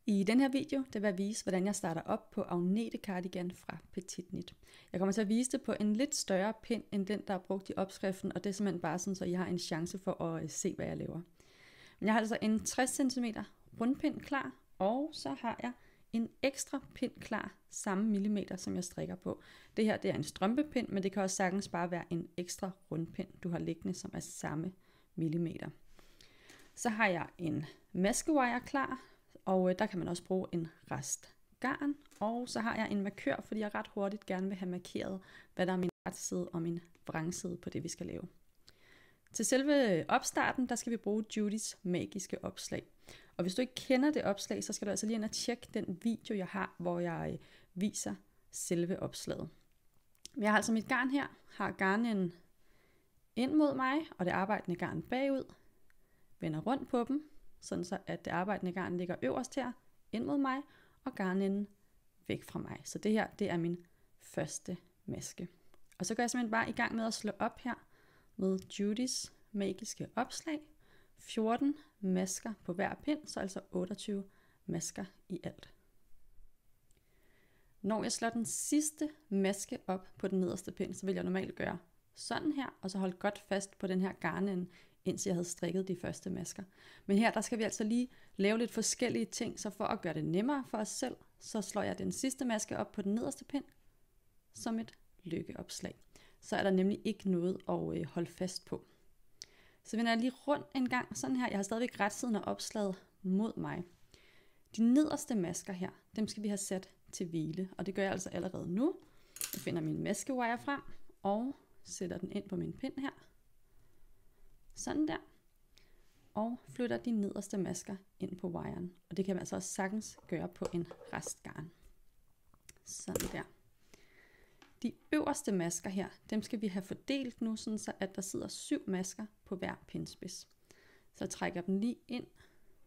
I den her video, der vil jeg vise, hvordan jeg starter op på Agnete Cardigan fra Petit Knit. Jeg kommer til at vise det på en lidt større pind, end den, der er brugt i opskriften, og det er simpelthen bare sådan, så I har en chance for at se, hvad jeg laver. Men jeg har altså en 60 cm rundpind klar, og så har jeg en ekstra pind klar, samme millimeter, som jeg strikker på. Det her, det er en strømpepind, men det kan også sagtens bare være en ekstra rundpind, du har liggende, som er samme millimeter. Så har jeg en maskewire klar, og der kan man også bruge en rest garn. Og så har jeg en markør, fordi jeg ret hurtigt gerne vil have markeret, hvad der er min retside og min vrangside på det, vi skal lave. Til selve opstarten, der skal vi bruge Judys magiske opslag. Og hvis du ikke kender det opslag, så skal du altså lige ind og tjekke den video, jeg har, hvor jeg viser selve opslaget. Jeg har altså mit garn her, har garnen ind mod mig, og det arbejdende garn bagud. Vender rundt på dem, sådan så at det arbejdende garn ligger øverst her, ind mod mig, og garnenden væk fra mig. Så det her, det er min første maske. Og så går jeg simpelthen bare i gang med at slå op her med Judys magiske opslag. 14 masker på hver pind, så altså 28 masker i alt. Når jeg slår den sidste maske op på den nederste pind, så vil jeg normalt gøre sådan her, og så holde godt fast på den her garnende, indtil jeg havde strikket de første masker. Men her, der skal vi altså lige lave lidt forskellige ting, så for at gøre det nemmere for os selv, så slår jeg den sidste maske op på den nederste pind, som et lykkeopslag. Så er der nemlig ikke noget at holde fast på. Så vender jeg lige rundt en gang, sådan her. Jeg har stadigvæk retsiden af opslaget mod mig. De nederste masker her, dem skal vi have sat til hvile, og det gør jeg altså allerede nu. Jeg finder min maskewire frem, og sætter den ind på min pind her. Sådan der. Og flytter de nederste masker ind på wiren. Og det kan man altså også sagtens gøre på en restgarn. Sådan der. De øverste masker her, dem skal vi have fordelt nu, sådan så at der sidder 7 masker på hver pindspids. Så trækker jeg dem lige ind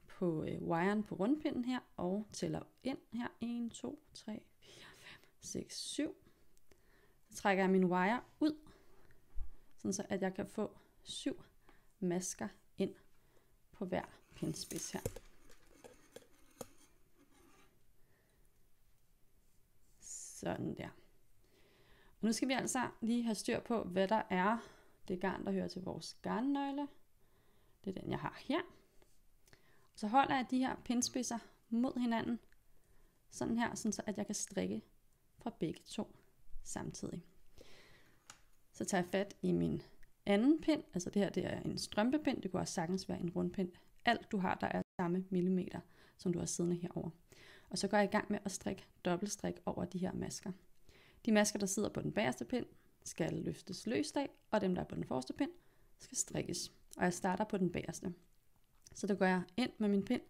på wiren på rundpinden her, og tæller ind her. 1, 2, 3, 4, 5, 6, 7. Så trækker jeg min wire ud, sådan så at jeg kan få 7 masker ind på hver pindspids her. Sådan der. Og nu skal vi altså lige have styr på, hvad der er det garn, der hører til vores garnnøgle. Det er den, jeg har her. Og så holder jeg de her pindspidser mod hinanden, sådan her, sådan så at jeg kan strikke fra begge to samtidig. Så tager jeg fat i min anden pind, altså det her, det er en strømpepind, det kunne også sagtens være en rundpind. Alt du har, der er samme millimeter, som du har siddende herover. Og så går jeg i gang med at strikke dobbeltstrik over de her masker. De masker, der sidder på den bagerste pind, skal løftes løst af, og dem, der er på den forreste pind, skal strikkes. Og jeg starter på den bagerste. Så der går jeg ind med min pind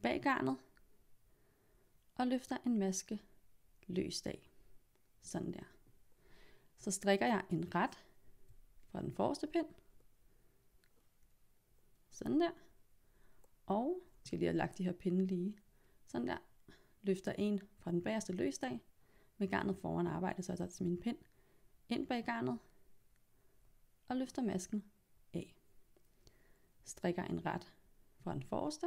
bag garnet, og løfter en maske løst af. Sådan der. Så strikker jeg en ret fra den forreste pind. Sådan der. Og skal lige have lagt de her pinde lige. Sådan der. Løfter en fra den bagerste løst af. Med garnet foran arbejdet, så jeg tager til min pind ind bag garnet. Og løfter masken af. Strikker en ret fra den forreste.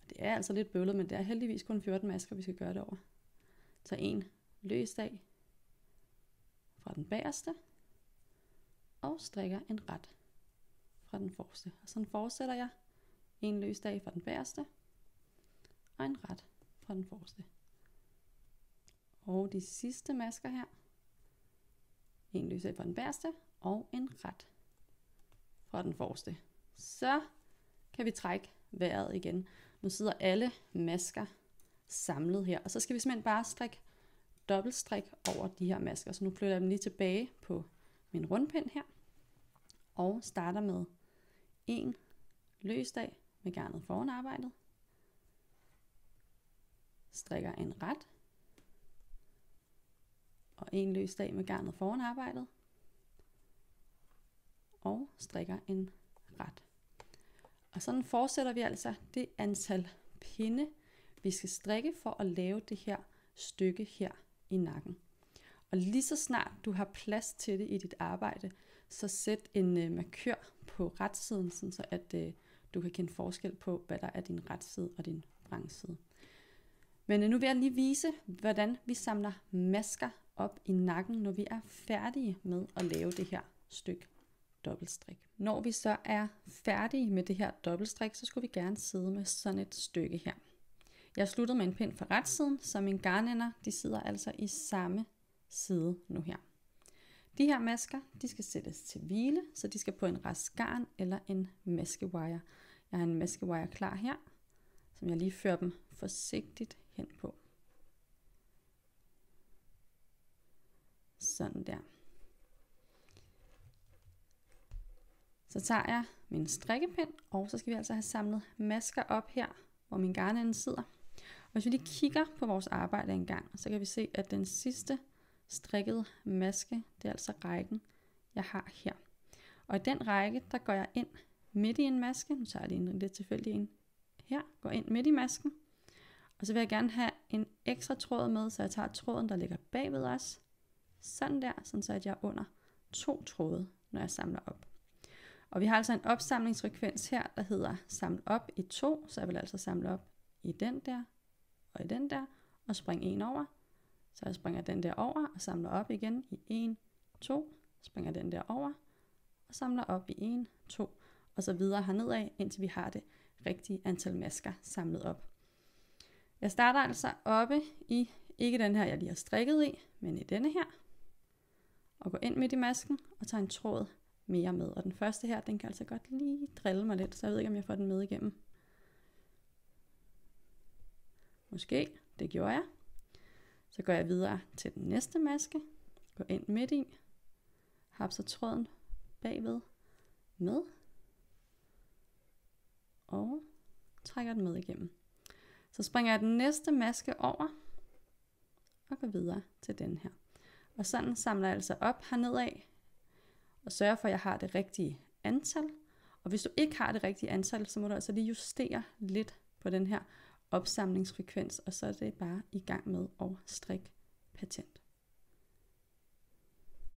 Og det er altså lidt bøvlet, men det er heldigvis kun 14 masker, vi skal gøre det over. Tag en løst af fra den bagerste. Og strikker en ret fra den forreste. Og sådan fortsætter jeg. En løs af fra den bagerste. Og en ret fra den forreste. Og de sidste masker her. En løs af fra den bagerste. Og en ret fra den forreste. Så kan vi trække vejret igen. Nu sidder alle masker samlet her. Og så skal vi simpelthen bare strikke dobbeltstrik over de her masker. Så nu flytter jeg dem lige tilbage på min rundpind her. Og starter med en løs af med garnet foran arbejdet. Strikker en ret. Og en løs af med garnet foran arbejdet. Og strikker en ret. Og sådan fortsætter vi altså det antal pinde, vi skal strikke for at lave det her stykke her i nakken. Og lige så snart du har plads til det i dit arbejde, så sæt en markør på retsiden, så at du kan kende forskel på, hvad der er din retsside og din vrangside. Men nu vil jeg lige vise, hvordan vi samler masker op i nakken, når vi er færdige med at lave det her stykke dobbeltstrik. Når vi så er færdige med det her dobbeltstrik, så skulle vi gerne sidde med sådan et stykke her. Jeg har sluttet med en pind fra retsiden, så mine garnender, de sidder altså i samme side nu her. De her masker, de skal sættes til hvile, så de skal på en rest garn eller en maskewire. Jeg har en maskewire klar her, som jeg lige fører dem forsigtigt hen på. Sådan der. Så tager jeg min strikkepind, og så skal vi altså have samlet masker op her, hvor min garnende sidder. Og hvis vi lige kigger på vores arbejde en gang, så kan vi se, at den sidste strikkede maske, det er altså rækken, jeg har her. Og i den række, der går jeg ind midt i en maske. Nu tager jeg lige en lidt tilfældig en her. Går ind midt i masken. Og så vil jeg gerne have en ekstra tråd med, så jeg tager tråden, der ligger bagved os. Sådan der, sådan så at jeg er under 2 tråde, når jeg samler op. Og vi har altså en opsamlingsfrekvens her, der hedder samle op i 2. Så jeg vil altså samle op i den der, og i den der, og springe en over. Så jeg springer den der over, og samler op igen i 1, 2, springer den der over, og samler op i 1, 2, og så videre hernedad, indtil vi har det rigtige antal masker samlet op. Jeg starter altså oppe i, ikke den her, jeg lige har strikket i, men i denne her, og går ind midt i masken, og tager en tråd mere med. Og den første her, den kan altså godt lige drille mig lidt, så jeg ved ikke, om jeg får den med igennem. Måske, det gjorde jeg. Så går jeg videre til den næste maske, går ind midt i, hapser tråden bagved med, og trækker den med igennem. Så springer jeg den næste maske over, og går videre til den her. Og sådan samler jeg altså op hernedad, og sørger for, at jeg har det rigtige antal. Og hvis du ikke har det rigtige antal, så må du altså lige justere lidt på den her opsamlingsfrekvens, og så er det bare i gang med at strikke patent.